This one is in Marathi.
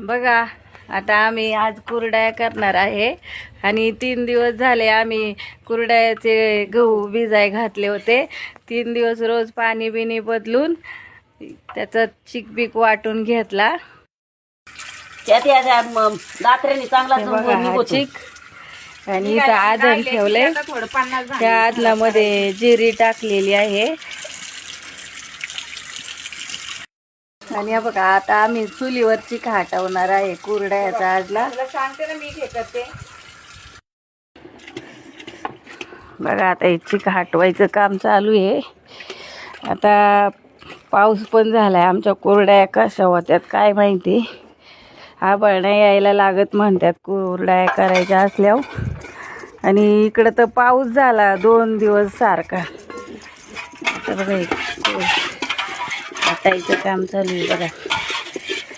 बघा आता आम्ही आज कुरड्या करणार आहे आणि 3 दिवस झाले आम्ही कुरड्याचे गहू भिजाय घातले होते. 3 दिवस रोज पाणी बिनी बदलून त्याचा चिकबीक वाटून घेतला. त्यात या दात्र्याने चांगला बघा हा चिक आणि इथं आदन ठेवलंय. त्या आदनामध्ये जिरी टाकलेली आहे आणि हा बघा आता आम्ही चुलीवरची खाटवणार आहे कुरड्याचा आजला. सांगते ना मी करते. बघा आता याची हटवायचं काम चालू आहे. आता पाऊस पण झालाय. आमच्या कुरड्या कशा होत्यात काय माहिती. आभाळ नाही यायला लागत म्हणतात कुरड्या करायच्या असल्यावर. आणि इकडं तर पाऊस झाला 2 दिवस सारखा. आता बघा हटायचं काम चालू आहे बघा.